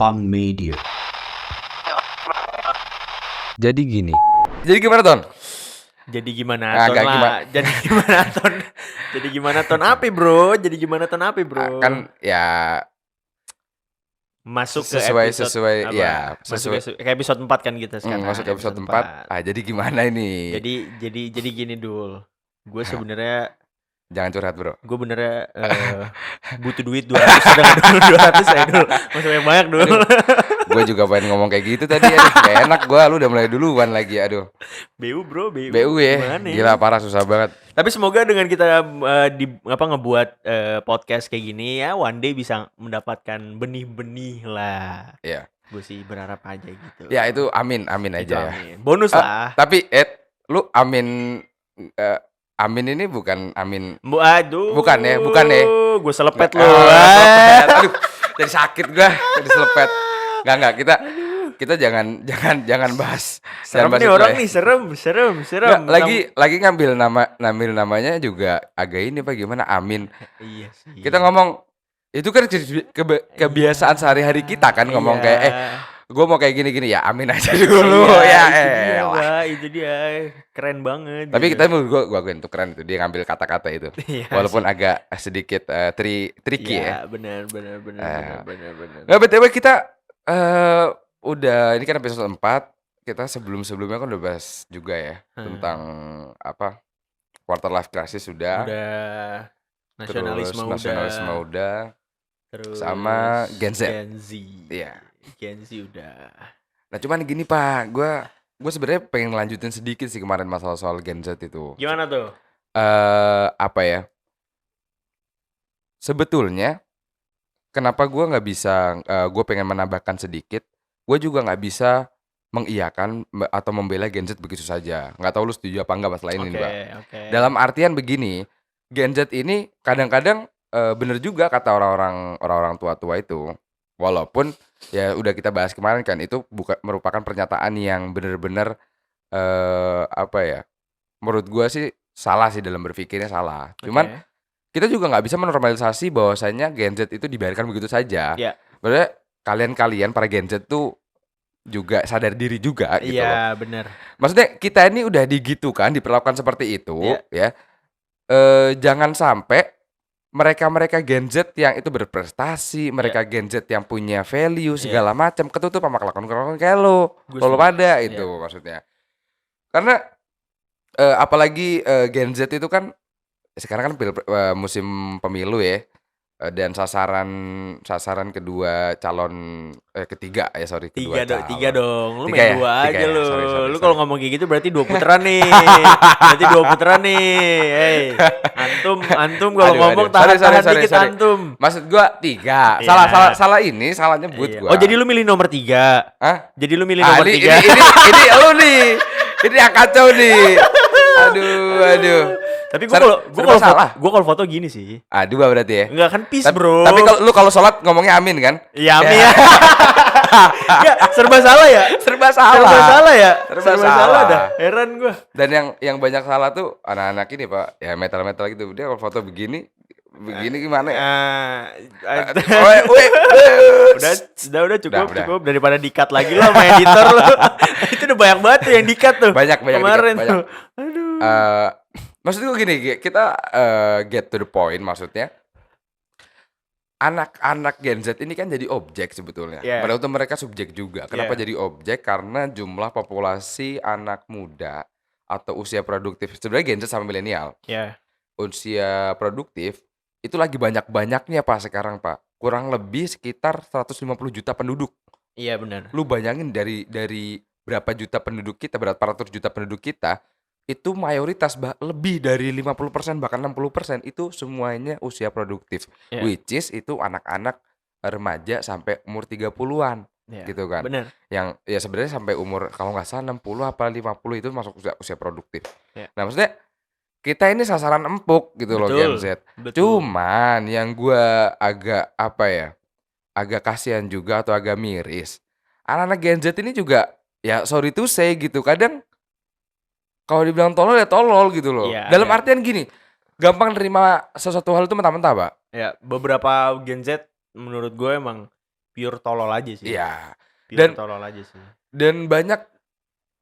Fun Media. Jadi gini. Jadi gimana, Ton? Jadi gimana Ah, ton nggak lah? gimana. Jadi gimana ton? Jadi gimana ton api bro? Jadi gimana ton api bro? Kan ya Masuk ke sesuai apa? ya, Masuk sesuai ke episode 4 kan kita sekarang. masuk ke episode 4. Jadi gimana ini? Jadi gini dul. Gue Hah. sebenarnya Jangan curhat, Bro. gue benernya butuh duit 200 sedangkan dulu 200 saya dulu. Masih banyak dulu. Gue juga pengen ngomong kayak gitu tadi. Gak enak gue, lu udah mulai duluan lagi. Aduh. BU bro, BU. BU ya. Gimana? Gila parah, susah banget. Tapi semoga dengan kita ngebuat podcast kayak gini ya, one day bisa mendapatkan benih-benih lah. Iya. Gue sih berharap aja gitu. Ya itu amin Itu aja ya. amin. Bonus lah. Tapi lu amin ini bukan amin. Aduh. Bukan ya. Gue selepet lu. Selepet. Aduh, jadi sakit gua, jadi selepet. Enggak, kita jangan bahas. Serem Jangan bahas nih itu orang ya. nih, serem. Nggak, lagi ngambil namanya juga agak ini Pak, gimana amin. Iya sih. Kita ngomong itu kan kebiasaan sehari-hari kita kan ngomong kayak gue mau kayak gini ya amin aja dulu ya. Itu dia keren banget. Tapi gitu. kita gue akuin itu keren itu dia ngambil kata-kata itu. Iya Walaupun sih. agak sedikit tricky ya. Benar. Nah, BTW kita udah ini kan episode 4. Kita sebelumnya kan udah bahas juga ya tentang apa? Quarter life crisis sudah. Nasionalisme udah. Terus Sama Gen Z. Iya. Gen Z udah. Nah, cuman gini Pak, gue sebenarnya pengen lanjutin sedikit sih kemarin masalah soal Gen Z itu. Gimana tuh? Apa ya? Sebetulnya kenapa gue nggak bisa, gue pengen menambahkan sedikit, gue juga nggak bisa mengiyakan atau membela Gen Z begitu saja. Nggak tahu lu setuju apa enggak masalah ini, Pak. Oke. Dalam artian begini, Gen Z ini kadang-kadang bener juga kata orang-orang tua-tua itu. Walaupun ya udah kita bahas kemarin kan itu merupakan pernyataan yang bener-bener apa ya? Menurut gue sih salah sih dalam berpikirnya salah. Cuman kita juga nggak bisa menormalisasi bahwasanya Gen Z itu dibiarkan begitu saja. Iya. Berarti kalian para Gen Z tuh juga sadar diri juga gitu loh. Iya, benar. Maksudnya kita ini udah digitukan, diperlakukan seperti itu ya. Jangan sampai mereka Gen Z yang itu berprestasi, mereka Gen Z yang punya value segala macam ketutup sama kelakuan kayak lo pada itu maksudnya. Karena apalagi Gen Z itu kan sekarang kan musim pemilu ya. Dan sasaran kedua calon ketiga Tiga dong. Lu Tiga main ya? dua Tiga aja ya? lu. Sorry. Lu kalau ngomong kayak gitu berarti 2 putaran nih. Berarti 2 putaran nih. Hey, antum kalau ngomong tahan dikit sorry. antum. Maksud gua 3. Iya. Salah ini, salah nyebut Iya. gua. Oh, jadi lu milih nomor 3. Hah? Jadi lu milih nomor 3. Ini lu nih. Ini yang kacau nih. Aduh. Tapi Serba gue kalau foto gini sih. 2 berarti ya. Enggak kan peace, bro. Tapi kalau sholat ngomongnya amin kan? Iya, amin ya. Enggak, serba salah ya. Serba Serba salah ya. Serba salah salah. dah. Heran gue. Dan yang banyak salah tuh anak-anak ini Pak, ya metal gitu. Dia kalau foto begini gimana ya? Udah cukup daripada di-cut lagi lo sama editor lo. Itu udah banyak banget tuh yang di-cut tuh. Banyak kemarin banyak. tuh. Aduh. Maksud gue gini, kita get to the point maksudnya. Anak-anak Gen Z ini kan jadi objek sebetulnya. Padahal itu mereka subjek juga. Kenapa jadi objek? Karena jumlah populasi anak muda atau usia produktif. Sebenarnya Gen Z sama milenial. Usia produktif itu lagi banyak-banyaknya Pak sekarang Pak. Kurang lebih sekitar 150 juta penduduk. Iya benar. Lu bayangin dari berapa juta penduduk kita, berapa ratus juta penduduk kita, itu mayoritas lebih dari 50% bahkan 60% itu semuanya usia produktif. Which is itu anak-anak remaja sampai umur 30-an. Gitu kan. Benar. Yang ya sebenarnya sampai umur kalau nggak salah 60 apa 50 itu masuk usia produktif. Nah, maksudnya kita ini sasaran empuk gitu loh Gen Z. Cuman yang gua agak agak kasihan juga atau agak miris. Anak-anak Gen Z ini juga ya sorry to say gitu. Kadang kalau dibilang tolol ya tolol gitu loh. Dalam artian gini, gampang nerima sesuatu hal itu mentah-mentah, Pak. Ya, beberapa Gen Z menurut gue emang pure tolol aja sih. Iya. Pure Dan tolol aja sih. dan banyak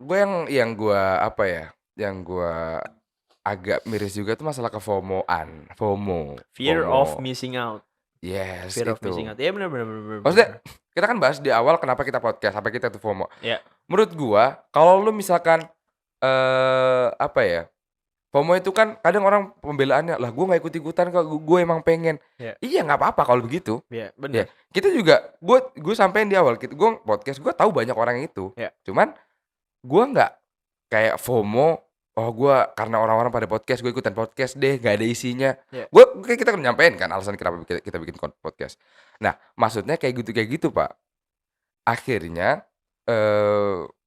gue yang gua apa ya, yang gua agak miris juga tuh masalah kefomoan, Fear of FOMO. missing out. Yes, Fear of missing itu. out. Iya benar benar benar benar. Maksudnya kita kan bahas di awal kenapa kita podcast, sampai kita tuh FOMO. Ya. Menurut gua, kalau lu misalkan apa ya? FOMO itu kan kadang orang pembelaannya, "Lah gua nggak ikut-ikutan kok, gue emang pengen." Ya. Iya nggak apa-apa kalau begitu. Ya, Ya, benar. kita juga gue sampein di awal, gue podcast, gue tahu banyak orang itu. Ya. Cuman gue nggak kayak FOMO, oh gue karena orang-orang pada podcast, gue ikutan podcast deh, nggak ada isinya. Ya. Kita kan nyampein kan alasan kenapa kita bikin podcast. Nah, maksudnya kayak gitu Pak. Akhirnya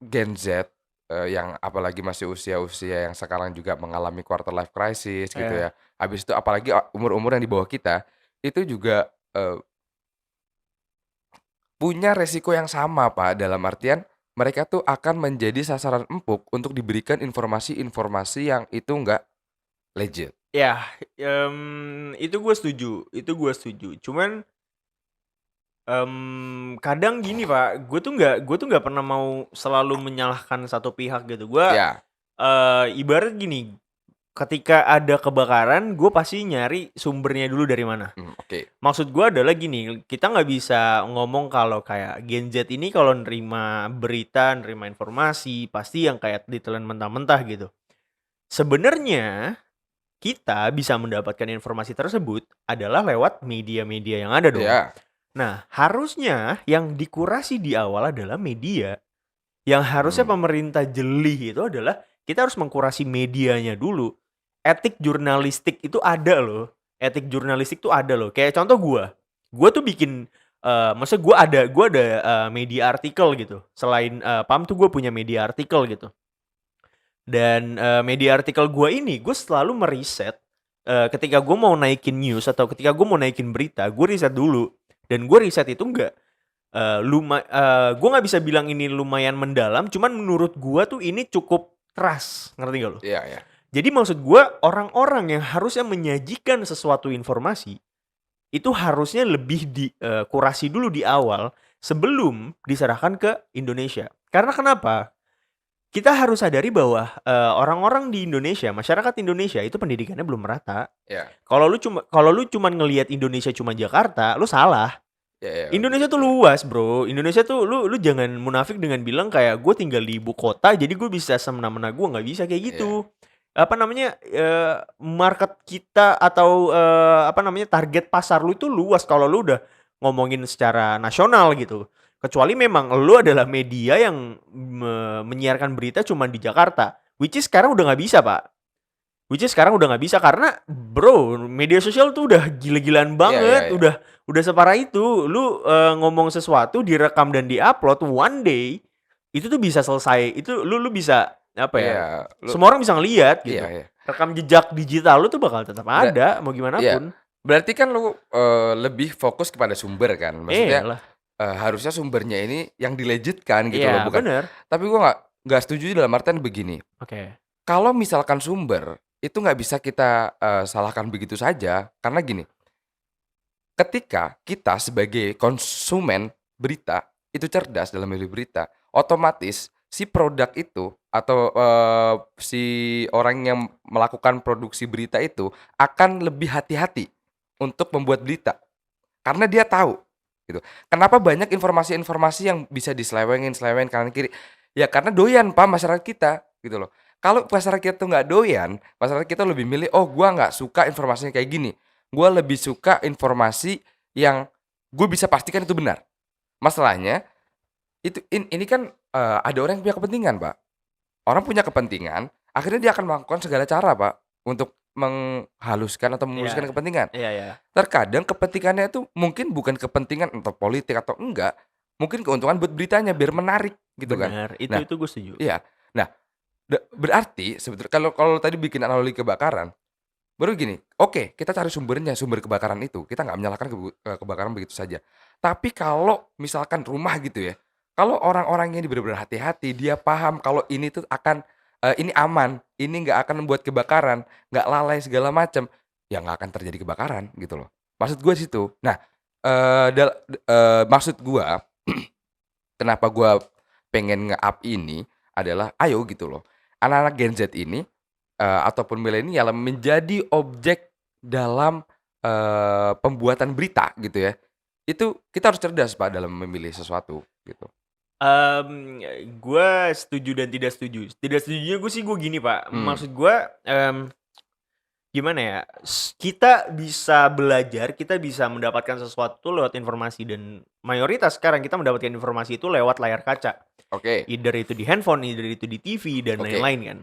Gen Z yang apalagi masih usia-usia yang sekarang juga mengalami quarter life crisis gitu Ya. ya. Habis itu apalagi umur-umur yang di bawah kita, itu juga punya resiko yang sama Pak, dalam artian mereka tuh akan menjadi sasaran empuk untuk diberikan informasi-informasi yang itu nggak legit. Ya, itu gue setuju. Cuman kadang gini Pak, gue tuh nggak pernah mau selalu menyalahkan satu pihak gitu. Gue Ya, ibarat gini, ketika ada kebakaran, gue pasti nyari sumbernya dulu dari mana. oke. Maksud gue adalah gini, kita nggak bisa ngomong kalau kayak Gen Z ini kalau nerima berita, nerima informasi, pasti yang kayak ditelan mentah-mentah gitu. Sebenarnya kita bisa mendapatkan informasi tersebut adalah lewat media-media yang ada dong. Ya, Nah, harusnya yang dikurasi di awal adalah media. Yang harusnya pemerintah jeli itu adalah kita harus mengkurasi medianya dulu. Etik jurnalistik itu ada loh. Etik jurnalistik itu ada loh. Kayak contoh gue tuh bikin, maksudnya gue ada media artikel gitu. Selain PAM tuh gue punya media artikel gitu. Dan media artikel gue ini gue selalu meriset ketika gue mau naikin news atau ketika gue mau naikin berita, gue riset dulu. Dan gue riset itu gue nggak bisa bilang ini lumayan mendalam, cuman menurut gue tuh ini cukup keras, ngerti gak lo? iya. Jadi maksud gue orang-orang yang harusnya menyajikan sesuatu informasi itu harusnya lebih dikurasi dulu di awal sebelum diserahkan ke Indonesia. Karena kenapa? Kita harus sadari bahwa orang-orang di Indonesia, masyarakat Indonesia itu pendidikannya belum merata. Ya. Kalau lu cuma ngelihat Indonesia cuma Jakarta, lu salah. Ya, Indonesia tuh luas, bro. Indonesia tuh lu jangan munafik dengan bilang kayak gue tinggal di ibu kota, jadi gue bisa semena-mena. Gue nggak bisa kayak gitu. Apa namanya, market kita atau target pasar lu itu luas kalau lu udah ngomongin secara nasional gitu. Kecuali memang lu adalah media yang menyiarkan berita cuma di Jakarta, which is sekarang udah nggak bisa Pak. Karena bro, media sosial tuh udah gila-gilaan banget, Ya. udah separah itu. Lu ngomong sesuatu direkam dan diupload one day itu tuh bisa selesai. Itu lu bisa apa ya? Semua orang bisa ngelihat gitu. Iya. Rekam jejak digital lu tuh bakal tetap ada mau gimana pun. Berarti kan lu lebih fokus kepada sumber kan? Maksudnya harusnya sumbernya ini yang dilegitkan gitu loh, bukan. Bener. Tapi gua nggak setuju dalam artian begini. Oke. Kalau misalkan sumber itu nggak bisa kita salahkan begitu saja, karena gini, ketika kita sebagai konsumen berita itu cerdas dalam memilih berita, otomatis si produk itu atau si orang yang melakukan produksi berita itu akan lebih hati-hati untuk membuat berita, karena dia tahu gitu. Kenapa banyak informasi-informasi yang bisa diselewengin kanan kiri? Ya karena doyan Pak masyarakat kita gitu loh. Kalau masyarakat kita tuh nggak doyan, masyarakat kita lebih milih, oh gua nggak suka informasinya kayak gini. Gua lebih suka informasi yang gue bisa pastikan itu benar. Masalahnya itu ini kan ada orang yang punya kepentingan, Pak. Orang punya kepentingan, akhirnya dia akan melakukan segala cara, Pak, untuk menghaluskan atau memuluskan kepentingan. Iya. Terkadang kepentingannya itu mungkin bukan kepentingan untuk politik atau enggak, mungkin keuntungan buat beritanya biar menarik gitu kan. Benar, Nah, itu gue setuju. iya. Nah, berarti sebetulnya kalau tadi bikin analogi kebakaran, baru gini, oke, kita cari sumbernya, sumber kebakaran itu. Kita nggak menyalahkan kebakaran begitu saja. Tapi kalau misalkan rumah gitu ya, kalau orang-orangnya ini benar-benar hati-hati, dia paham kalau ini tuh akan ini aman, ini nggak akan membuat kebakaran, nggak lalai segala macam, ya nggak akan terjadi kebakaran gitu loh. Maksud gue situ. Nah, Maksud gua kenapa gua pengen nge-up ini adalah ayo gitu loh, anak-anak Gen Z ini, ataupun milenial menjadi objek dalam, pembuatan berita gitu ya. Itu kita harus cerdas Pak dalam memilih sesuatu gitu. Gue setuju dan tidak setuju. Tidak setujunya gue sih gue gini, Pak, Mmm, maksud gue, gimana ya, kita bisa belajar, kita bisa mendapatkan sesuatu lewat informasi dan mayoritas sekarang kita mendapatkan informasi itu lewat layar kaca. oke Either itu di handphone, either itu di TV dan oke. lain-lain kan.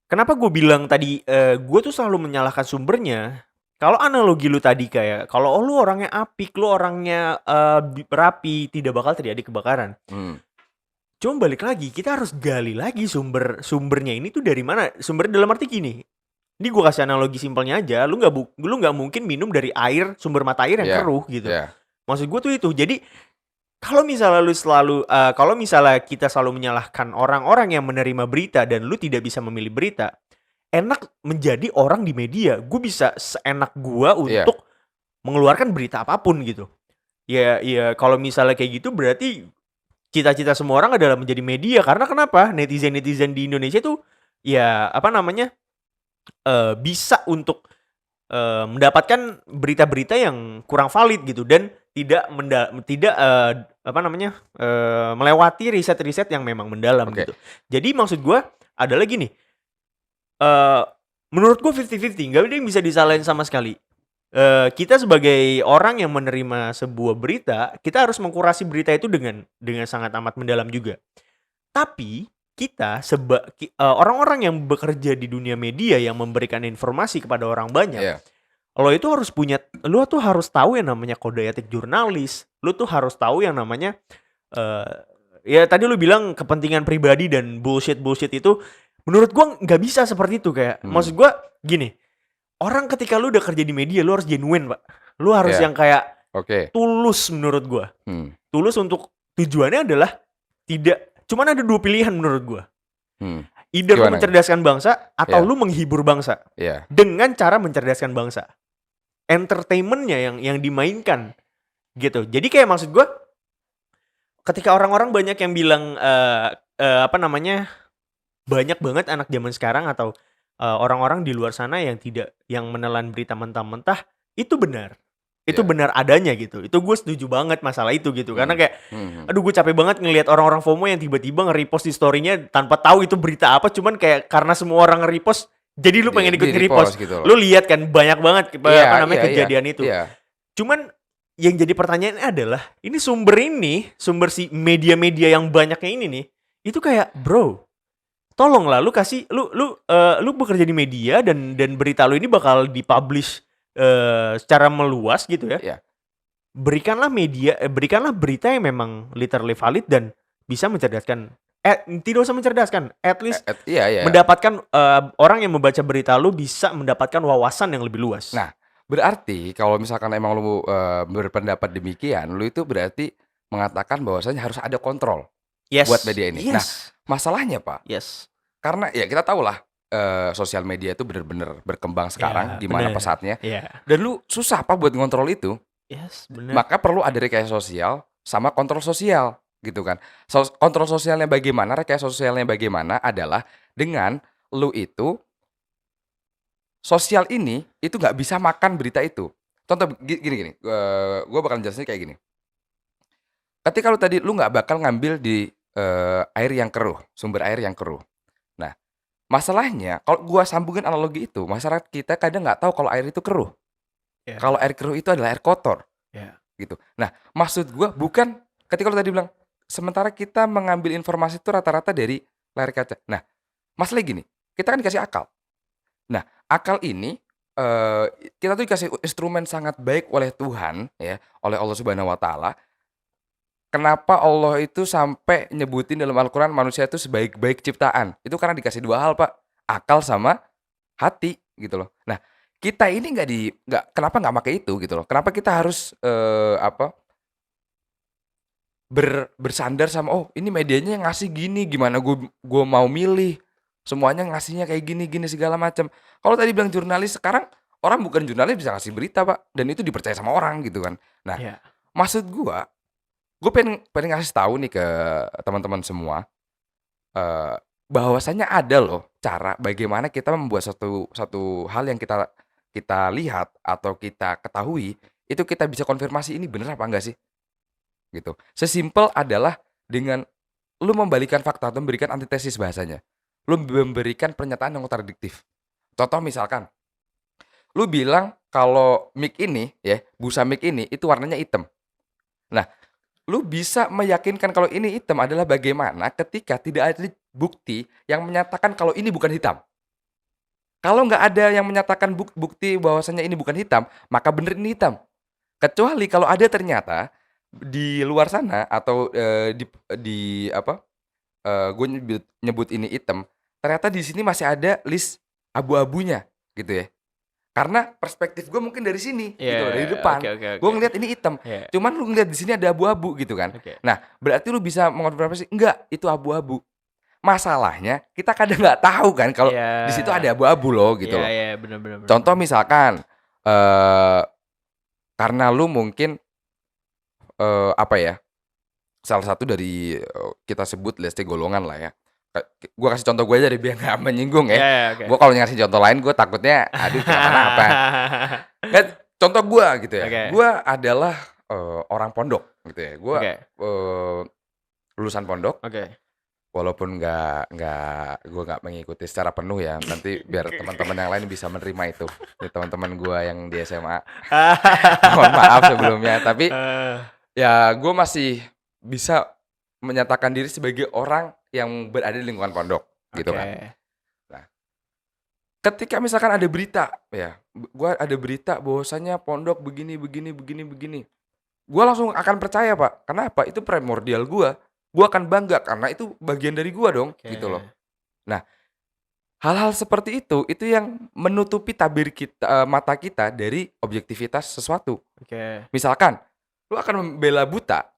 Kenapa gue bilang tadi, gue tuh selalu menyalahkan sumbernya, kalau analogi lu tadi kayak, kalau lu orangnya apik, lu orangnya, rapi, tidak bakal terjadi kebakaran. Mmm, Cuma balik lagi, kita harus gali lagi sumbernya ini tuh dari mana. Sumbernya dalam arti gini, ini gue kasih analogi simpelnya aja, lu nggak mungkin minum dari air, sumber mata air yang iya keruh gitu. iya, Maksud gue tuh itu. Jadi kalau misalnya kita selalu menyalahkan orang-orang yang menerima berita dan lu tidak bisa memilih berita, enak menjadi orang di media. Gue bisa seenak gua iya, untuk mengeluarkan berita apapun gitu. Ya kalau misalnya kayak gitu berarti cita-cita semua orang adalah menjadi media. Karena kenapa? Netizen-netizen di Indonesia tuh ya apa namanya, bisa untuk mendapatkan berita-berita yang kurang valid gitu dan tidak, apa namanya, melewati riset-riset yang memang mendalam oke. gitu. Jadi maksud gua adalah gini, eee, menurut gua 50-50, nggak ada yang bisa disalahin sama sekali. Kita sebagai orang yang menerima sebuah berita, kita harus mengkurasi berita itu dengan sangat amat mendalam juga. Tapi kita orang-orang yang bekerja di dunia media yang memberikan informasi kepada orang banyak, Iya, lu tuh harus tahu yang namanya kode etik jurnalis, lu tuh harus tahu yang namanya, eee, ya tadi lu bilang kepentingan pribadi dan bullshit itu, menurut gua nggak bisa seperti itu. Kayak mmm, maksud gua gini, orang ketika lu udah kerja di media, lu harus genuine, Pak. Lu harus iya, yang kayak oke, tulus menurut gua. mmm, Tulus untuk tujuannya adalah cuman ada 2 pilihan menurut gua. mmm, Either lu gimana? mencerdaskan bangsa atau Iya lu menghibur bangsa iya, dengan cara mencerdaskan bangsa. Entertainment-nya yang dimainkan gitu. Jadi kayak maksud gua ketika orang-orang banyak yang bilang, apa namanya, banyak banget anak zaman sekarang atau, orang-orang di luar sana yang menelan berita mentah-mentah, itu benar. Itu iya, benar adanya gitu. Itu gue setuju banget masalah itu gitu. Karena mhm, kayak, mhm mhm. aduh gue capek banget ngelihat orang-orang FOMO yang tiba-tiba nge-repost di story-nya tanpa tahu itu berita apa, cuman kayak karena semua orang nge-repost, jadi lu pengen ikut Di-repost nge-repost. gitu loh. Lu lihat kan banyak banget Iya apa namanya iya iya kejadian itu. iya, Cuman yang jadi pertanyaannya adalah, sumber si media-media yang banyaknya ini nih, itu kayak, "Bro, tolonglah lu kasih lu bekerja di media dan berita lu ini bakal di-publish, secara meluas gitu ya. iya, Berikanlah berita yang memang literally valid dan bisa mencerdaskan tidak usah mencerdaskan, at least iya iya. mendapatkan, orang yang membaca berita lu bisa mendapatkan wawasan yang lebih luas." Nah, berarti kalau misalkan emang lu, berpendapat demikian, lu itu berarti mengatakan bahwasanya harus ada kontrol buat Yes, media ini. Nah, yes, masalahnya Pak, yes. karena ya kita tahulah, sosial media itu bener-bener berkembang sekarang Ya, di mana bener. pesatnya, Iya. dan lu susah Pak buat ngontrol itu. Yes, bener. Maka perlu ada rekayasa sosial sama kontrol sosial, gitu kan. Kontrol sosialnya bagaimana, rekayasa sosialnya bagaimana adalah dengan lu itu sosial ini, itu nggak bisa makan berita itu. Contoh gini gini, gua bakal jelasin kayak gini, ketika lu nggak bakal ngambil di, air yang keruh, sumber air yang keruh. Nah, masalahnya kalau gua sambungin analogi itu, masyarakat kita kadang nggak tahu kalau air itu keruh. Iya, Kalau air keruh itu adalah air kotor, iya. gitu. Nah, maksud gua bukan ketika lu tadi bilang, sementara kita mengambil informasi itu rata-rata dari layar kaca. Nah, masalahnya gini, kita kan dikasih akal. Nah, akal ini, eee, kita tuh dikasih instrumen sangat baik oleh Tuhan ya, oleh Allah Subhanahu wa taala. Kenapa Allah itu sampai nyebutin dalam Al-Qur'an manusia itu sebaik-baik ciptaan? Itu karena dikasih 2 hal, Pak, akal sama hati gitu loh. Nah, kita ini kenapa nggak pakai itu gitu loh. Kenapa kita harus, bersandar sama, "Oh, ini medianya ngasih gini, gimana gua mau milih? Semuanya ngasihnya kayak gini gini segala macam." Kalau tadi bilang jurnalis sekarang Orang bukan jurnalis bisa ngasih berita, Pak, dan itu dipercaya sama orang gitu kan. Nah, Iya. maksud gue pengen pengen ngasih tahu nih ke teman-teman semua, eee, bahwasanya ada loh cara bagaimana kita membuat satu satu hal yang kita kita lihat atau kita ketahui, itu kita bisa konfirmasi ini bener apa enggak sih, gitu. Sesimpel adalah dengan lu membalikan fakta atau memberikan antitesis bahasanya. Lu memberikan pernyataan yang kontradiktif. Contoh misalkan, lu bilang kalau mic ini ya, busa mic ini itu warnanya hitam. Nah, lu bisa meyakinkan kalau ini hitam adalah bagaimana ketika tidak ada bukti yang menyatakan kalau ini bukan hitam. Kalau nggak ada yang menyatakan bukti bahwasanya ini bukan hitam, maka bener ini hitam. Kecuali kalau ada ternyata di luar sana atau, di apa, gue nyebut ini hitam, ternyata di sini masih ada list abu-abunya gitu ya. Karena perspektif gue mungkin dari sini Iya, gitu loh, dari depan. oke oke Gue oke. ngelihat ini hitam, Iya, cuman lu ngelihat di sini ada abu-abu gitu kan. oke. Nah, berarti lu bisa mengonfirmasi, "Enggak, itu abu-abu." Masalahnya kita kadang nggak tahu kan kalau Iya. di situ ada abu-abu loh gitu Iya loh. iya, bener bener bener Contoh bener. misalkan, eee, karena lu mungkin, apa ya, salah satu dari, kita sebut liste golongan lah ya. Gua kasih contoh gue aja deh biar nggak menyinggung Iya ya. iya, oke. Gua kalau ngasih contoh lain gue takutnya aduh kenapa-napa. Kan contoh gua gitu ya, Oke gua adalah, orang pondok gitu ya. Gua, oke lulusan pondok oke. walaupun gua nggak mengikuti secara penuh ya, nanti biar teman-teman yang lain bisa menerima itu. Ya teman-teman gua yang di SMA, mohon maaf sebelumnya. Tapi Eh, ya gua masih bisa menyatakan diri sebagai orang yang berada di lingkungan pondok gitu oke. kan. Nah, ketika misalkan ada berita ya, gua ada berita bahwasanya pondok begini begini begini begini. Gua langsung akan percaya, Pak. Kenapa? Itu primordial gua. Gua akan bangga karena itu bagian dari gua dong, Oke. gitu loh. Nah, hal-hal seperti itu yang menutupi tabir kita mata kita dari objektivitas sesuatu. Oke. Misalkan, lu akan membela buta,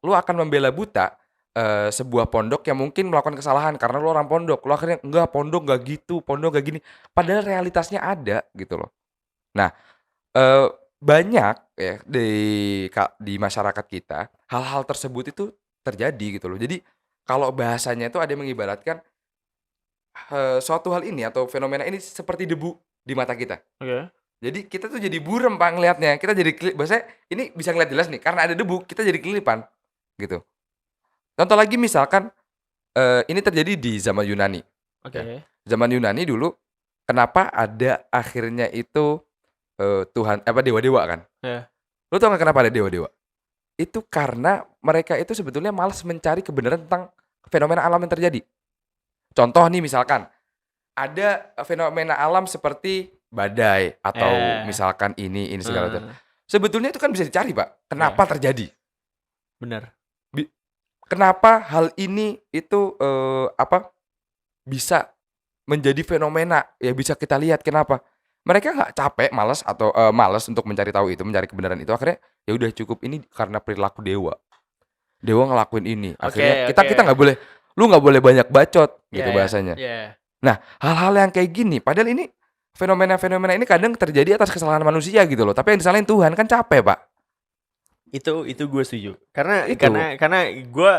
sebuah pondok yang mungkin melakukan kesalahan karena lu orang pondok. Lu akhirnya, "Enggak, pondok nggak gitu, pondok nggak gini." Padahal realitasnya ada, gitu loh. Nah, Eee, banyak ya di masyarakat kita, hal-hal tersebut itu terjadi gitu loh. Jadi, kalau bahasanya itu ada yang mengibaratkan, suatu hal ini atau fenomena ini seperti debu di mata kita. Oke. Jadi kita tuh jadi burem Pak ngelihatnya, kita jadi bahwasanya ini bisa ngelihat jelas nih, karena ada debu kita jadi kelilipan, gitu. Contoh lagi misalkan, ini terjadi di zaman Yunani, ya. Oke. Zaman Yunani dulu, kenapa ada akhirnya itu, Tuhan apa, dewa-dewa kan. Iya. Lu tau nggak kenapa ada dewa-dewa? Itu karena mereka itu sebetulnya malas mencari kebenaran tentang fenomena alam yang terjadi. Contoh nih misalkan, ada fenomena alam seperti badai atau Eh, misalkan ini segala macam. heeh, Sebetulnya itu kan bisa dicari, Pak, kenapa iya, terjadi? bener. Bi Kenapa hal ini itu, apa, bisa menjadi fenomena, ya bisa kita lihat kenapa. Mereka nggak capek, malas atau, males untuk mencari tahu itu, mencari kebenaran itu, akhirnya ya udah cukup ini karena perilaku dewa. Dewa ngelakuin ini, Oke akhirnya kita oke. kita nggak boleh lu nggak boleh banyak bacot Iya gitu iya bahasanya. iya. Nah, hal-hal yang kayak gini padahal ini fenomena-fenomena ini kadang terjadi atas kesalahan manusia gitu loh, tapi yang disalahin Tuhan, kan capek, Pak. Itu gue setuju. Karena Itu. gue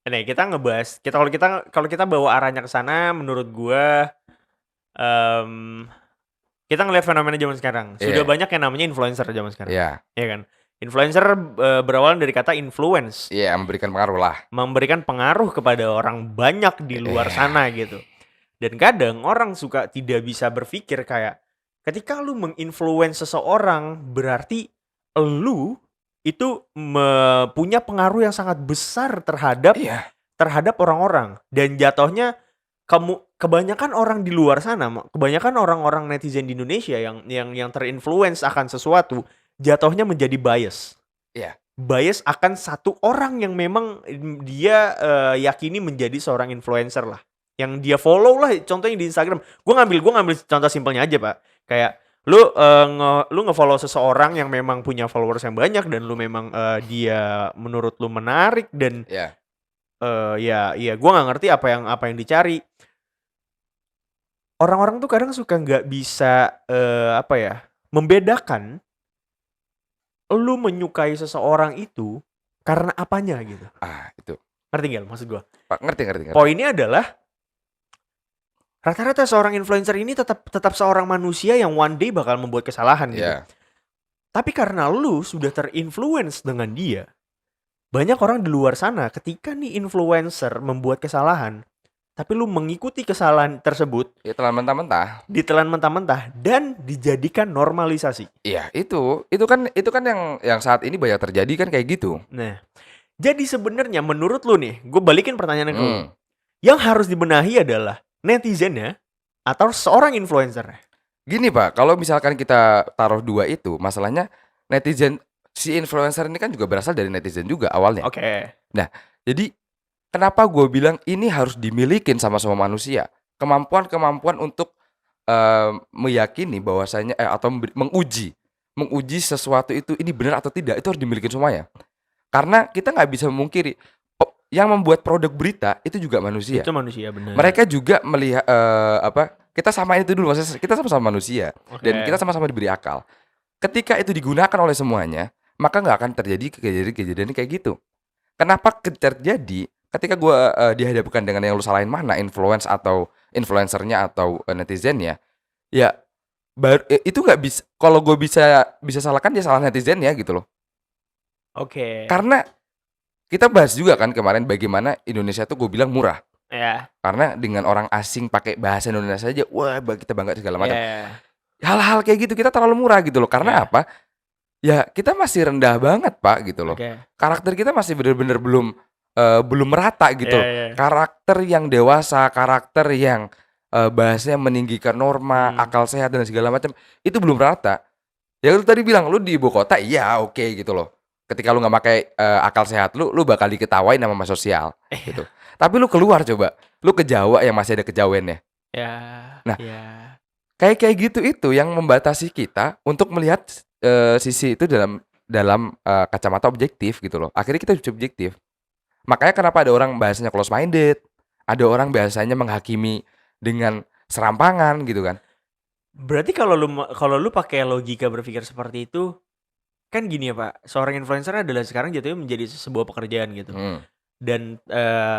nih kita ngebahas kalau kita bawa arahnya ke sana menurut gue, mmm, kita ngelihat fenomena zaman sekarang. Sudah Iya banyak yang namanya influencer zaman sekarang, iya ya kan? Influencer, berawal dari kata influence, iya, memberikan pengaruh lah. memberikan pengaruh kepada orang banyak di luar Iya sana gitu. Dan kadang orang suka tidak bisa berpikir kayak, ketika lu menginfluence seseorang, berarti lu itu punya pengaruh yang sangat besar terhadap iya terhadap orang-orang. Dan jatuhnya kebanyakan orang di luar sana, kebanyakan orang-orang netizen di Indonesia yang terinfluence akan sesuatu, jatuhnya menjadi bias. iya Bias akan satu orang yang memang dia, yakini menjadi seorang influencer lah, yang dia follow lah, contohnya di Instagram. Gue ngambil contoh simpelnya aja, Pak. Kayak lu, nge-follow seseorang yang memang punya followers yang banyak dan lu memang, dia menurut lu menarik dan, iya ya gue nggak ngerti apa yang dicari. Orang-orang tuh kadang suka nggak bisa, apa ya, membedakan lu menyukai seseorang itu karena apanya gitu. Itu. Ngerti nggak maksud gue? Ngerti. Poinnya adalah rata-rata seorang influencer ini tetap seorang manusia yang one day bakal membuat kesalahan gitu. Yeah. Tapi karena lu sudah terinfluence dengan dia, banyak orang di luar sana ketika nih influencer membuat kesalahan, tapi lu mengikuti kesalahan tersebut, Ditelan mentah-mentah dan dijadikan normalisasi. Iya, itu kan yang saat ini banyak terjadi kan kayak gitu. Nah, jadi sebenarnya menurut lu nih, gue balikin pertanyaannya ke lu. Hmm. Yang harus dibenahi adalah netizennya atau seorang influencer. Gini Pak, kalau misalkan kita taruh dua itu, masalahnya netizen, si influencer ini kan juga berasal dari netizen juga awalnya. Oke. Nah, jadi kenapa gue bilang ini harus dimilikin sama semua manusia, kemampuan untuk meyakini bahwasanya atau menguji sesuatu itu ini benar atau tidak, itu harus dimiliki semuanya. Karena kita nggak bisa memungkiri yang membuat produk berita itu juga manusia. Itu manusia, benar. Mereka juga melihat kita samain itu dulu, maksudnya kita sama-sama manusia dan kita sama-sama diberi akal. Ketika itu digunakan oleh semuanya, maka nggak akan terjadi kejadian kayak gitu. Kenapa terjadi? Ketika gue dihadapkan dengan yang lu salahin mana, influencernya atau netizennya, ya itu nggak bisa. Kalau gue bisa salahkan, dia salah netizennya gitu loh. Oke. Karena kita bahas juga kan kemarin bagaimana Indonesia tuh gue bilang murah. Ya. Karena dengan orang asing pakai bahasa Indonesia aja, wah kita bangga segala macam. Yeah. Hal-hal kayak gitu kita terlalu murah gitu loh. Karena apa? Ya kita masih rendah banget Pak gitu loh. Karakter kita masih bener-bener belum merata gitu loh. Karakter yang dewasa, karakter yang bahasanya meninggikan norma, akal sehat dan segala macam, itu belum merata. Ya lu tadi bilang lu di ibu kota, iya oke gitu loh. Ketika lu nggak pakai akal sehat lu bakal diketawain sama mas sosial gitu. Tapi lu keluar coba, lu ke Jawa yang masih ada kejawennya. Nah, kayak gitu itu yang membatasi kita untuk melihat sisi itu dalam kacamata objektif gitu loh. Akhirnya kita subjektif. Makanya kenapa ada orang bahasanya close minded, ada orang bahasanya menghakimi dengan serampangan gitu kan. Berarti kalau lu pakai logika berpikir seperti itu, kan gini ya Pak, seorang influencer adalah sekarang jatuhnya menjadi sebuah pekerjaan gitu. Dan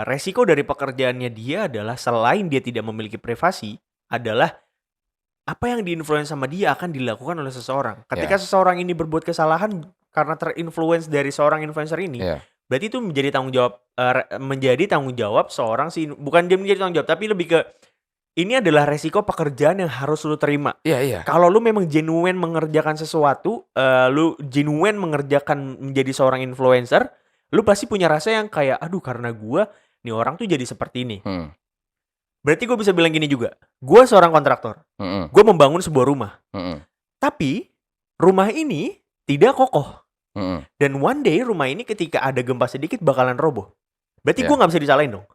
resiko dari pekerjaannya dia adalah selain dia tidak memiliki privasi, adalah apa yang diinfluence sama dia akan dilakukan oleh seseorang. Ketika seseorang ini berbuat kesalahan karena terinfluence dari seorang influencer ini, berarti itu menjadi tanggung jawab seorang bukan dia menjadi tanggung jawab, tapi lebih ke ini adalah resiko pekerjaan yang harus lu terima. Iya. Kalau lu memang genuine mengerjakan sesuatu, lu genuine mengerjakan menjadi seorang influencer, lu pasti punya rasa yang kayak, aduh karena gua nih orang tuh jadi seperti ini. Berarti gue bisa bilang gini juga, gue seorang kontraktor, gue membangun sebuah rumah, tapi rumah ini tidak kokoh, dan one day rumah ini ketika ada gempa sedikit bakalan roboh. Berarti gue nggak bisa disalahin dong.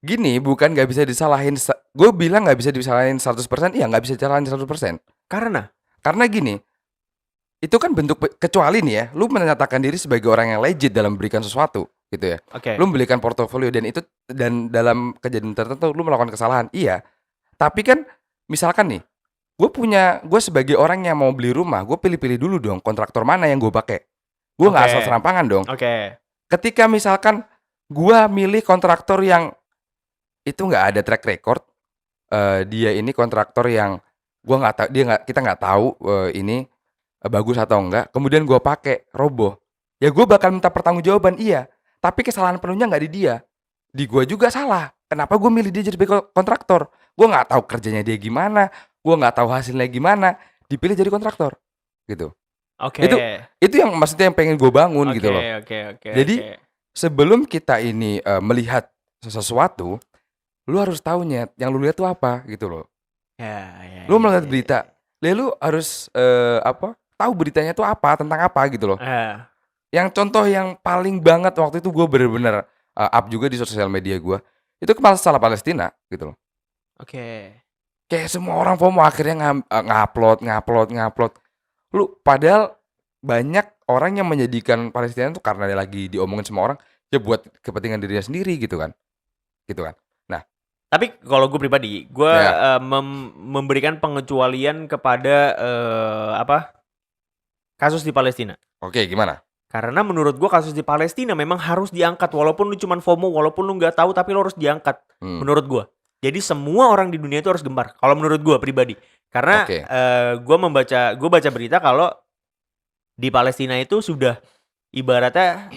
Gini, bukan nggak bisa disalahin. Gue bilang nggak bisa disalahin 100%, iya nggak bisa disalahin 100%. Karena gini, itu kan bentuk kecuali nih ya, lu menyatakan diri sebagai orang yang legit dalam memberikan sesuatu gitu ya. Lu memberikan portofolio dan dalam kejadian tertentu lu melakukan kesalahan. Iya. Tapi kan misalkan nih, gue sebagai orang yang mau beli rumah, gue pilih-pilih dulu dong kontraktor mana yang gue pakai. Gue nggak asal serampangan dong. Ketika misalkan gue milih kontraktor yang itu nggak ada track record, dia ini kontraktor yang gue nggak tahu, kita nggak tahu ini bagus atau enggak, kemudian gue pakai roboh, ya gue bakal minta pertanggungjawaban, iya. Tapi kesalahan penuhnya nggak di dia, di gue juga salah. Kenapa gue milih dia jadi kontraktor? Gue nggak tahu kerjanya dia gimana, gue nggak tahu hasilnya gimana, dipilih jadi kontraktor, gitu. Itu yang maksudnya yang pengen gue bangun gitu loh. Jadi sebelum kita ini melihat sesuatu, lu harus tahunya yang lu lihat tuh apa gitu loh. Lu melihat berita, lu harus tahu beritanya tuh apa, tentang apa gitu loh. Yang contoh yang paling banget waktu itu gue bener-bener up juga di sosial media gue, itu masalah Palestina gitu loh. Kayak semua orang FOMO akhirnya ngupload. Lu padahal banyak orang yang menjadikan Palestina tuh karena dia lagi diomongin sama orang, ya buat kepentingan dirinya sendiri gitu kan. Nah, Tapi kalau gue pribadi, gue Ya. memberikan pengecualian kepada kasus di Palestina. Oke, gimana? Karena menurut gue kasus di Palestina memang harus diangkat, walaupun lu cuman FOMO, walaupun lu nggak tahu, tapi lu harus diangkat. Hmm. Menurut gue. Jadi semua orang di dunia itu harus gempar. Kalau menurut gue pribadi. Karena Oke. gue baca berita kalau di Palestina itu sudah ibaratnya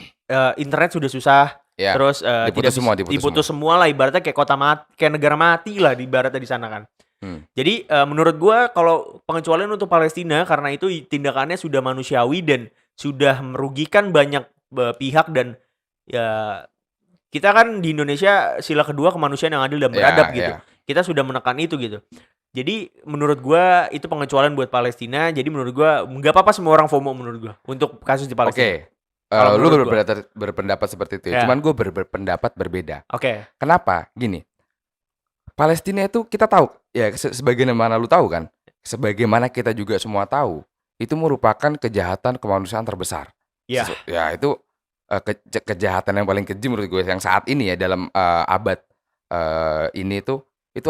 internet sudah susah. Ya. Terus Diputus semua, diputus semua lah, ibaratnya kayak kota mati, kayak negara mati lah ibaratnya di sana kan. Jadi menurut gua kalau pengecualian untuk Palestina karena itu tindakannya sudah manusiawi dan sudah merugikan banyak pihak, dan ya kita kan di Indonesia sila kedua kemanusiaan yang adil dan beradab gitu. Ya. Kita sudah menekan itu gitu. Jadi menurut gua itu pengecualian buat Palestina. Jadi menurut gua nggak apa-apa semua orang FOMO menurut gua untuk kasus di Palestina. Oke. Kalau Lu menurut gua. berpendapat seperti itu ya. Ya. Cuman gue berpendapat berbeda. Oke. Kenapa? Gini. Palestina itu kita tahu ya, sebagaimana lu tahu kan, sebagaimana kita juga semua tahu, itu merupakan kejahatan kemanusiaan terbesar. Ya. Ya itu kejahatan yang paling keji menurut gue yang saat ini ya, dalam abad ini tuh, itu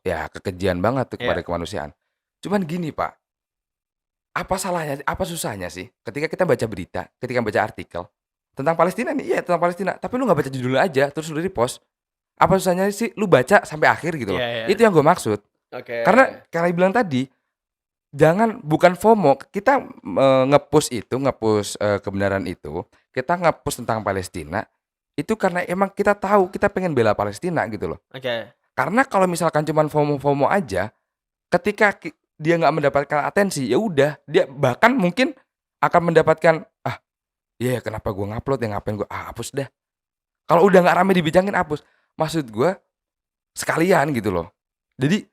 ya kekejian banget tuh kepada kemanusiaan. Cuman gini Pak, apa salahnya, apa susahnya sih ketika kita baca berita, ketika baca artikel tentang Palestina nih, iya tentang Palestina, tapi lu nggak baca judulnya aja terus lu repost. Apa susahnya sih lu baca sampai akhir gitu loh. Itu yang gue maksud. Karena kayak bilang tadi, bukan FOMO, kita nge-push kebenaran itu, kita nge-push tentang Palestina itu karena emang kita tahu kita pengen bela Palestina gitu loh. Karena kalau misalkan cuman FOMO aja, ketika dia nggak mendapatkan atensi, ya udah dia bahkan mungkin akan mendapatkan kenapa gue ngupload, ya ngapain gue hapus dah. Kalau udah nggak rame dibicarain, hapus. Maksud gue sekalian gitu loh. Jadi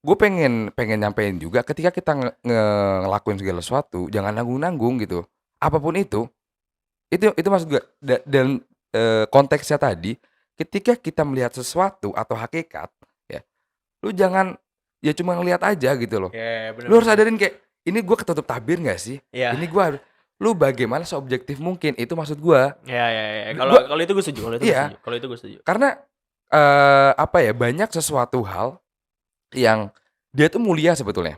gue pengen nyampein juga, ketika kita ngelakuin segala sesuatu jangan nanggung-nanggung gitu. Apapun itu maksud gue. Dan konteksnya tadi, ketika kita melihat sesuatu atau hakikat ya, lu jangan ya cuma ngelihat aja gitu loh. Lu harus sadarin kayak, ini gue ketutup tabir gak sih? Ini gue harus, lu bagaimana seobjektif mungkin, itu maksud gue. Kalau itu gue setuju. Kalau itu gue setuju. Karena banyak sesuatu hal yang dia tuh mulia sebetulnya.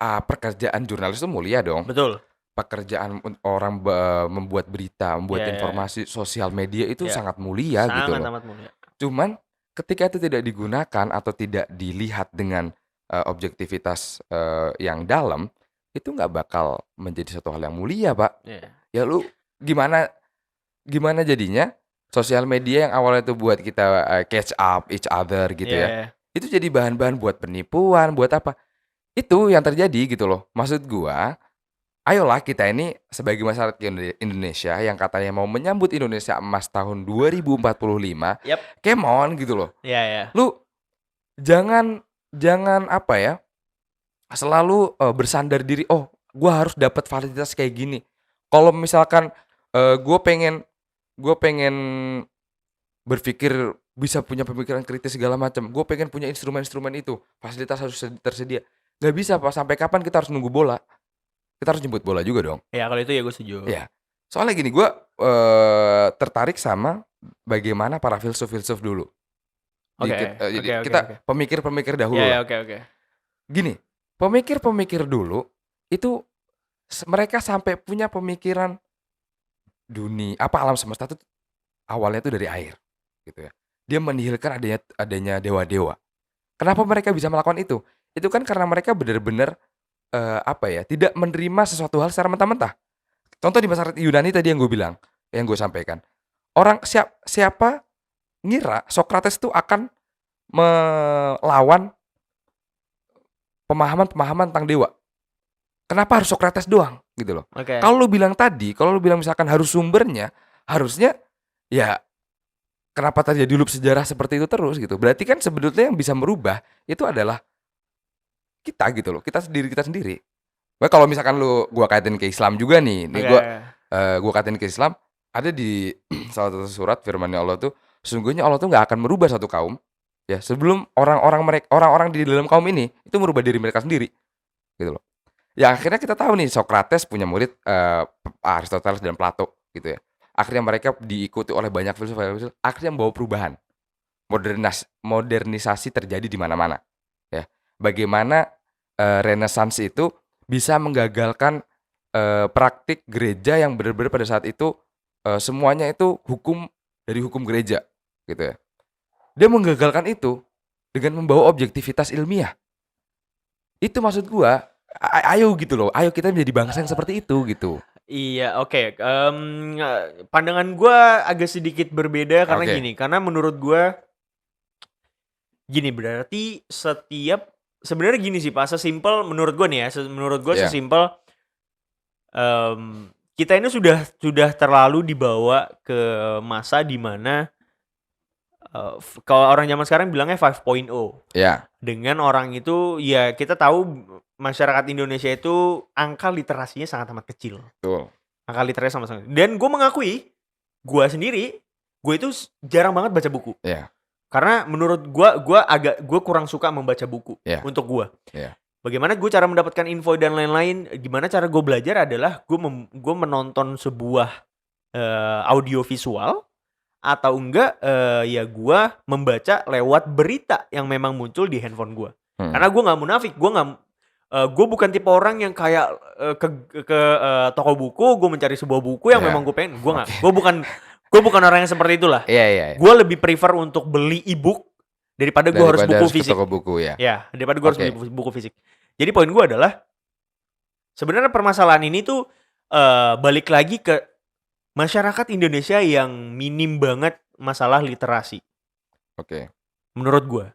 Pekerjaan jurnalis tuh mulia dong. Betul. Pekerjaan orang membuat berita, membuat informasi sosial media itu sangat mulia gitu loh. Sangat mulia. Cuman ketika itu tidak digunakan atau tidak dilihat dengan objektivitas yang dalam, itu nggak bakal menjadi satu hal yang mulia, Pak. Ya lu gimana jadinya sosial media yang awalnya itu buat kita catch up each other gitu ya, itu jadi bahan-bahan buat penipuan, buat apa? Itu yang terjadi gitu loh. Maksud gua, ayolah kita ini sebagai masyarakat Indonesia yang katanya mau menyambut Indonesia Emas tahun 2045, come on gitu loh. Lu jangan selalu bersandar diri, gua harus dapat fasilitas kayak gini. Kalau misalkan gue pengen berpikir, bisa punya pemikiran kritis segala macam, gue pengen punya instrumen-instrumen itu, fasilitas harus tersedia. Gak bisa Pak, sampai kapan kita harus nunggu bola? Kita harus jemput bola juga dong. Ya kalau itu ya gue setuju. Ya, soalnya gini, gue tertarik sama bagaimana para filsuf dulu. Kita pemikir-pemikir dahulu. Gini, pemikir dulu itu mereka sampai punya pemikiran dunia, alam semesta itu awalnya itu dari air gitu ya. Dia menihilkan adanya dewa-dewa. Kenapa mereka bisa melakukan itu? Itu kan karena mereka benar-benar tidak menerima sesuatu hal secara mentah-mentah. Contoh di masyarakat Yunani tadi yang gue bilang, yang gue sampaikan. Orang siapa ngira Socrates itu akan melawan pemahaman tentang dewa. Kenapa harus Socrates doang gitu loh? Kalau lu bilang misalkan harus sumbernya, harusnya ya kenapa terjadi loop sejarah seperti itu terus gitu. Berarti kan sebetulnya yang bisa merubah itu adalah kita gitu loh, kita sendiri. Nah, kalau misalkan gua kaitin ke Islam juga nih, gua kaitin ke Islam, ada di salah satu surat firman-Nya Allah tuh, sesungguhnya Allah tuh nggak akan merubah satu kaum ya sebelum orang-orang di dalam kaum ini itu merubah diri mereka sendiri gitu loh. Ya akhirnya kita tahu nih, Socrates punya murid Aristoteles dan Plato gitu ya. akhirnya mereka diikuti oleh banyak filsuf, akhirnya membawa perubahan. Modernisasi terjadi di mana-mana, ya. Bagaimana Renaissance itu bisa menggagalkan praktik gereja yang benar-benar pada saat itu semuanya itu dari hukum gereja, gitu ya. Dia menggagalkan itu dengan membawa objektivitas ilmiah. Itu maksud gua, ayo gitu loh, ayo kita menjadi bangsa yang seperti itu gitu. Iya, oke. Pandangan gua agak sedikit berbeda karena Oke. gini, karena menurut gua gini, berarti sebenarnya gini sih Pak, sesimpel menurut gua nih ya, menurut gua Iya. sesimpel kita ini sudah terlalu dibawa ke masa di mana kalau orang zaman sekarang bilangnya 5.0. Ya, Dengan orang itu ya kita tahu masyarakat Indonesia itu angka literasinya sangat amat kecil. betul. Angka literasi sama-sama. Dan gue mengakui, gue sendiri, gue itu jarang banget baca buku. Iya. Karena menurut gue kurang suka membaca buku Iya. untuk gue. Iya. Bagaimana gue cara mendapatkan info dan lain-lain, gimana cara gue belajar adalah gue menonton sebuah audio visual atau enggak ya gue membaca lewat berita yang memang muncul di handphone gue. Karena gue nggak munafik, gue bukan tipe orang yang kayak ke toko buku, gue mencari sebuah buku yang Iya. memang gue pengen. Gue bukan orang yang seperti itulah. Iya. Gue lebih prefer untuk beli e-book daripada gue harus buku fisik. Toko buku ya. Ya, daripada gue harus Oke. beli buku fisik. Jadi poin gue adalah sebenarnya permasalahan ini tuh balik lagi ke masyarakat Indonesia yang minim banget masalah literasi. Oke. Menurut gue.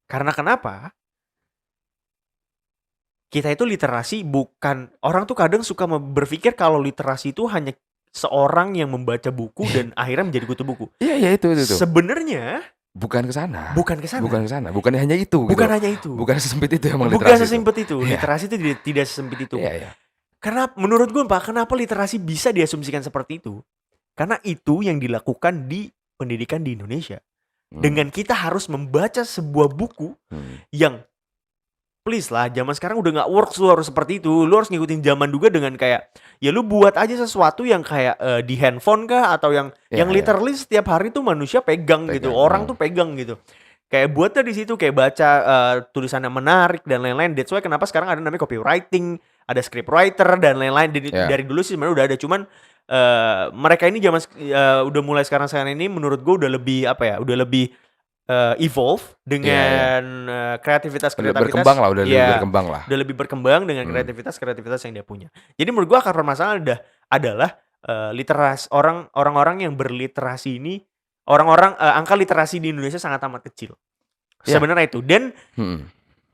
Karena kenapa? Kita itu literasi bukan, orang tuh kadang suka berpikir kalau literasi itu hanya seorang yang membaca buku dan akhirnya menjadi kutu buku. Iya itu. Sebenarnya Bukan ke sana. bukan ke sana. Bukan ke sana. Bukan hanya itu. Bukan gitu. hanya itu. Bukan sesempit itu emang Bukan literasi. sesimpel itu. Iya. Literasi itu tidak sesempit itu. Iya. Karena menurut gue Pak, kenapa literasi bisa diasumsikan seperti itu? Karena itu yang dilakukan di pendidikan di Indonesia. Dengan kita harus membaca sebuah buku yang please lah, zaman sekarang udah gak works, lu harus seperti itu. Lu harus ngikutin zaman juga dengan kayak ya lu buat aja sesuatu yang kayak di handphone kah, atau yang literally setiap hari tuh manusia pegang gitu. Orang tuh pegang gitu. Kayak buatnya di situ, kayak baca tulisannya menarik dan lain-lain. That's why kenapa sekarang ada namanya copywriting, ada scriptwriter dan lain-lain. Dari dulu sih sebenarnya udah ada, cuman mereka ini udah mulai sekarang ini menurut gue udah lebih udah lebih evolve dengan kreativitas berkembang lah, udah lebih berkembang dengan kreativitas yang dia punya. Jadi menurut gue akar permasalahan adalah literasi orang-orang yang berliterasi ini, angka literasi di Indonesia sangat amat kecil. Sebenarnya itu. Dan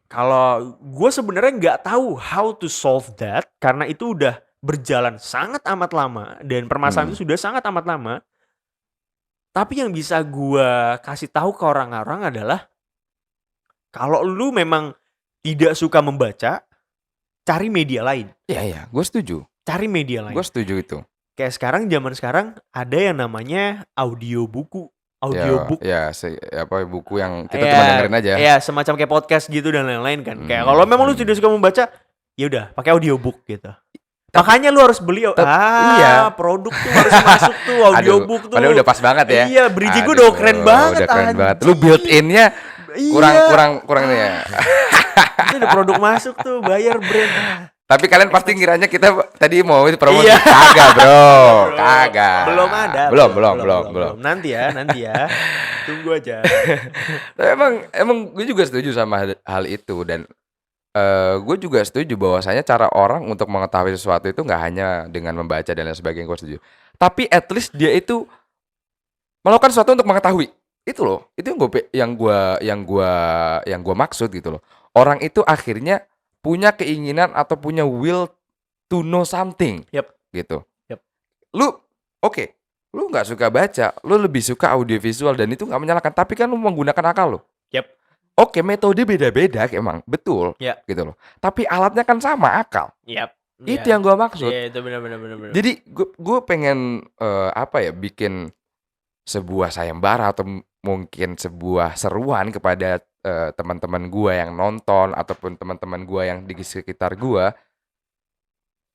kalau gue sebenarnya nggak tahu how to solve that karena itu udah berjalan sangat amat lama dan permasalahan itu sudah sangat amat lama. Tapi yang bisa gue kasih tahu ke orang-orang adalah kalau lu memang tidak suka membaca, cari media lain. Iya, gue setuju. Cari media lain. Gue setuju itu. Kayak zaman sekarang ada yang namanya audiobook. Buku yang kita cuma dengerin aja. Iya, semacam kayak podcast gitu dan lain-lain kan. Kayak kalau memang lu tidak suka membaca, ya udah pakai audiobook gitu. Makanya lu harus beli produk tuh harus masuk tuh audiobook tuh. Padahal udah pas banget ya. Iya, bridging gue udah keren banget. Lu built-in-nya kurang nih ya. Itu ada produk masuk tuh, bayar brand. Tapi kalian pasti ngiranya kita tadi mau promo. Kagak, Bro. Kagak. Belum ada. Belum. Nanti ya. Tunggu aja. Tapi emang gue juga setuju sama hal itu, dan gue juga setuju bahwasanya cara orang untuk mengetahui sesuatu itu nggak hanya dengan membaca dan lain sebagainya. Gue setuju. Tapi at least dia itu melakukan sesuatu untuk mengetahui. Itu loh. Itu yang gue maksud gitu loh. Orang itu akhirnya punya keinginan atau punya will to know something. Gitu. Lu lu nggak suka baca, lu lebih suka audiovisual, dan itu nggak menyalahkan. Tapi kan lu menggunakan akal lo. Oke, metode beda-beda emang, betul, gitu loh. Tapi alatnya kan sama, akal. Itu yang gue maksud. Iya, itu benar. Jadi gue pengen bikin sebuah sayembara atau mungkin sebuah seruan kepada teman-teman gue yang nonton ataupun teman-teman gue yang di sekitar gue.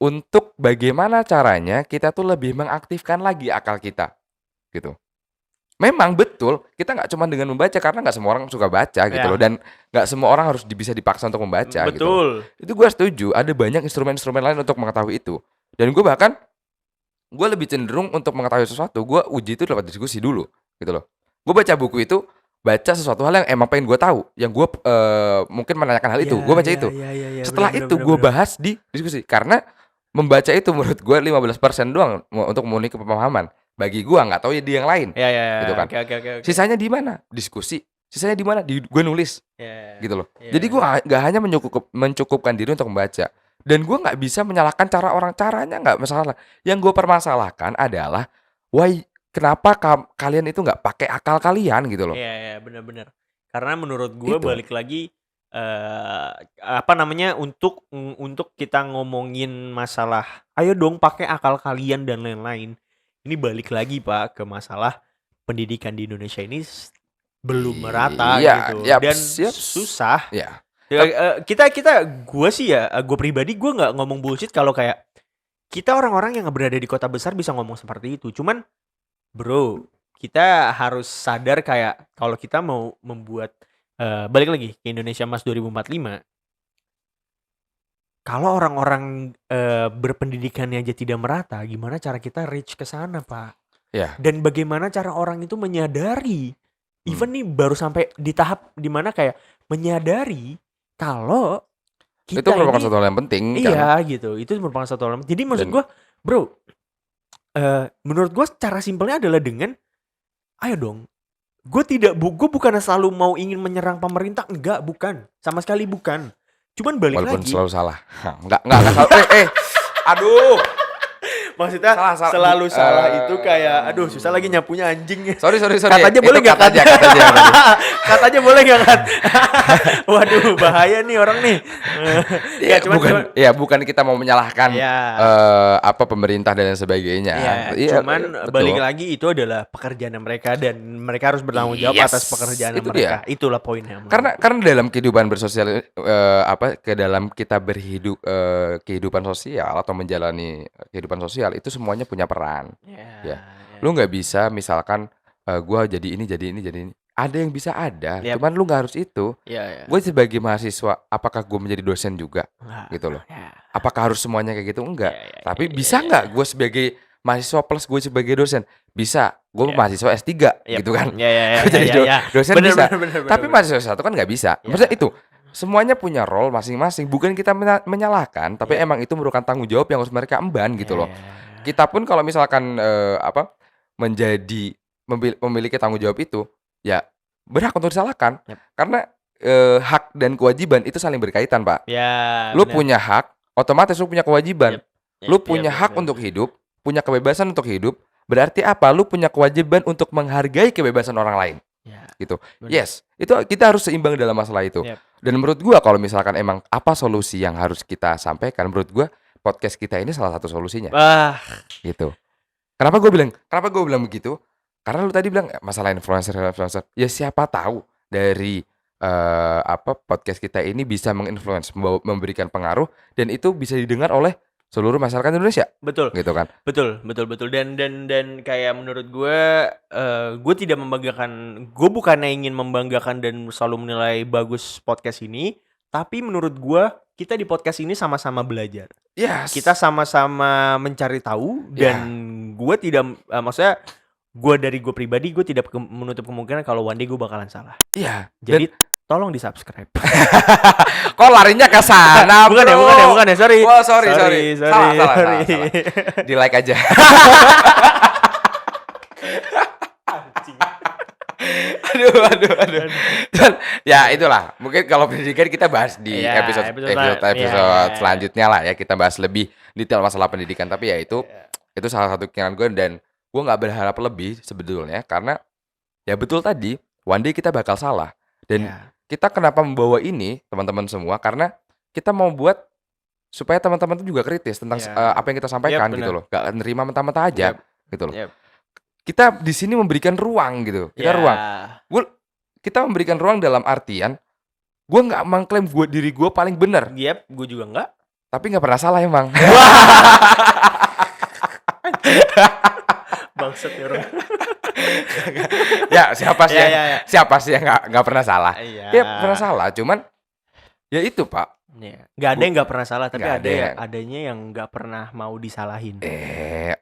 untuk bagaimana caranya kita tuh lebih mengaktifkan lagi akal kita, gitu. Memang betul, kita nggak cuma dengan membaca karena nggak semua orang suka baca gitu loh, Ya, dan nggak semua orang harus bisa dipaksa untuk membaca gitu loh. betul. Itu gue setuju, ada banyak instrumen-instrumen lain untuk mengetahui itu. Dan gue lebih cenderung untuk mengetahui sesuatu, gue uji itu lewat diskusi dulu gitu loh. Gue baca buku itu, baca sesuatu hal yang emang pengen gue tahu, yang gue mungkin menanyakan hal itu, gue baca itu. Ya, Setelah benar, itu benar, gue benar. bahas di diskusi, karena membaca itu menurut gue 15% doang untuk memenuhi pemahaman. Bagi gue, nggak tahu ya di yang lain Ya, gitu kan. oke. Sisanya di mana? Diskusi. Sisanya di mana? Gue nulis Ya, gitu loh. ya. Jadi gue nggak hanya mencukupkan diri untuk membaca, dan gue nggak bisa menyalahkan caranya nggak masalah. Yang gue permasalahkan adalah why kenapa kalian itu nggak pakai akal kalian gitu loh. Ya, benar. Karena menurut gue Itu. balik lagi apa namanya, untuk kita ngomongin masalah ayo dong pakai akal kalian dan lain-lain. Ini balik lagi Pak ke masalah pendidikan di Indonesia ini belum merata Iya, gitu, dan yaps. susah. Ya. Gue sih ya, gue pribadi gue nggak ngomong bullshit kalau kayak kita orang-orang yang berada di kota besar bisa ngomong seperti itu. Cuman bro, kita harus sadar kayak kalau kita mau membuat balik lagi ke Indonesia Emas 2045, kalau orang-orang berpendidikannya aja tidak merata, gimana cara kita reach ke sana, Pak? Ya. Dan bagaimana cara orang itu menyadari, even nih baru sampai di tahap dimana kayak menyadari kalau Itu kita merupakan ini satu hal yang penting kan. iya gitu, itu merupakan satu hal. Jadi maksud Dan gue, bro, menurut gue cara simpelnya adalah dengan ayo dong. Gue bukan selalu mau ingin menyerang pemerintah, enggak, bukan, sama sekali bukan. Cuman balik walaupun lagi, selalu salah. Enggak selalu. Aduh. maksudnya Salah. selalu salah itu kayak, aduh susah lagi nyapunya anjing. Sorry. Katanya boleh Itu nggak? kat aja. Katanya boleh nggak kan? Waduh, bahaya nih orang nih. Ya, bukan kita mau menyalahkan Ya. apa pemerintah dan sebagainya. Iya, cuman betul. balik lagi itu adalah pekerjaan mereka dan mereka harus bertanggung jawab Yes, atas pekerjaan itu mereka. dia. Itulah poinnya. Karena dalam kehidupan bersosial dalam kita berhidup kehidupan sosial atau menjalani kehidupan sosial itu semuanya punya peran. Ya. Lu nggak bisa misalkan gua jadi ini. Ada yang bisa ada, Yap. cuman lu nggak harus itu. Iya. Gue sebagai mahasiswa, apakah gue menjadi dosen juga? Nggak. Gitu loh. Ya. Apakah harus semuanya kayak gitu? Enggak. Iya, Tapi bisa nggak gue sebagai mahasiswa plus gue sebagai dosen? Bisa. Gue Iya. mahasiswa S3 Yap. gitu kan. Iya. Gue jadi dosen Bener, bisa. bener, Tapi mahasiswa S1 kan nggak bisa. Iya. Maksudnya itu, semuanya punya role masing-masing. Bukan kita menyalahkan, tapi Iya. emang itu merupakan tanggung jawab yang harus mereka emban gitu loh. Iya. Kita pun kalau misalkan memiliki tanggung jawab itu, ya berhak untuk disalahkan. Yap. Karena hak dan kewajiban itu saling berkaitan, Pak. Ya, Lu bener. punya hak, otomatis lu punya kewajiban. Yap, Lu punya hak bener. untuk hidup, punya kebebasan untuk hidup. Berarti apa? Lu punya kewajiban untuk menghargai kebebasan orang lain. Ya, Gitu. bener. Yes, itu kita harus seimbang dalam masalah itu. Yap. Dan menurut gua kalau misalkan emang apa solusi yang harus kita sampaikan, menurut gua podcast kita ini salah satu solusinya. Gitu. Kenapa gue bilang begitu? Karena lu tadi bilang masalah influencer. Ya siapa tahu dari podcast kita ini bisa menginfluence, memberikan pengaruh, dan itu bisa didengar oleh seluruh masyarakat Indonesia. Betul. Gitu kan. Betul. Dan kayak menurut gue tidak membanggakan, gue bukannya ingin membanggakan dan selalu menilai bagus podcast ini, tapi menurut gue kita di podcast ini sama-sama belajar. Yes. Kita sama-sama mencari tahu, dan gue tidak maksudnya gue pribadi gue tidak menutup kemungkinan kalau one day gue bakalan salah. Iya. Jadi tolong di subscribe. Kok larinya ke sana? Bukan ya, sorry. Oh, sorry. Salah. Di like aja. Aduh. Dan ya itulah. Mungkin kalau pendidikan kita bahas di episode selanjutnya lah ya. Kita bahas lebih detail masalah pendidikan. Tapi ya itu salah satu keinginan gue, dan gue nggak berharap lebih sebetulnya, karena ya betul tadi, one day kita bakal salah. Dan kita kenapa membawa ini teman-teman semua, karena kita mau buat supaya teman-teman itu juga kritis tentang apa yang kita sampaikan gitu loh. Gak nerima mentah-mentah aja gitu loh. Kita di sini memberikan ruang gitu. Kita memberikan ruang dalam artian gue nggak mengklaim diri gue paling benar. Gue juga nggak. Tapi nggak pernah salah emang. Bangsat ya orang. Ya siapa sih Ya, yang ya, ya. siapa sih yang nggak pernah salah? Iya. Ya pernah salah, cuman ya itu Pak. Iya. Nggak ada yang nggak pernah salah, tapi Nggak ada ada ya yang- adanya yang nggak pernah mau disalahin. Eh,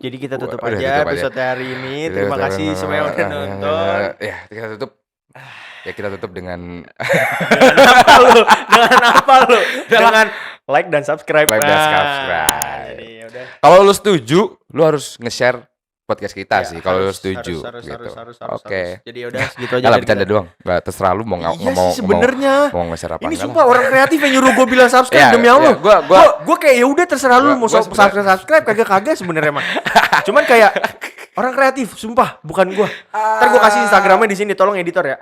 Jadi kita tutup Udah, aja tutup aja. episode hari ini. Terima kasih semua yang udah nonton. Ya kita tutup. Ya kita tutup dengan Dengan apa lu? Dengan apa lu? Dengan like dan subscribe. Like dan Nah, subscribe. Jadi yaudah. kalau lu setuju, lu harus nge-share podcast kita Ya, sih. Kalau lu harus, setuju, harus, gitu. harus. Oke. Jadi yaudah segitu aja. Alah dari bercanda kita. doang. Gak terserah lu mau Iya mau sih sebenarnya. mau nge-share apa Ini enggak sumpah orang kreatif yang nyuruh gue bilang subscribe Ya, demi Allah. ya, Gua kayak ya udah terserah lu mau gua sebenarnya- subscribe kagak sebenarnya mah. Cuman kayak orang kreatif, sumpah bukan gua. Ntar gua kasih Instagramnya di sini, tolong editor ya.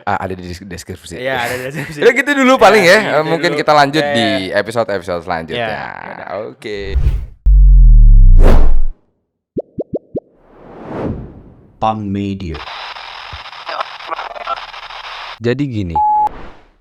ada di deskripsi. Iya, ada di deskripsi. Udah gitu dulu paling Ya, ya. gitu Mungkin dulu. kita lanjut Ya, di episode selanjutnya. Ya, Oke. Pang Media. Jadi gini,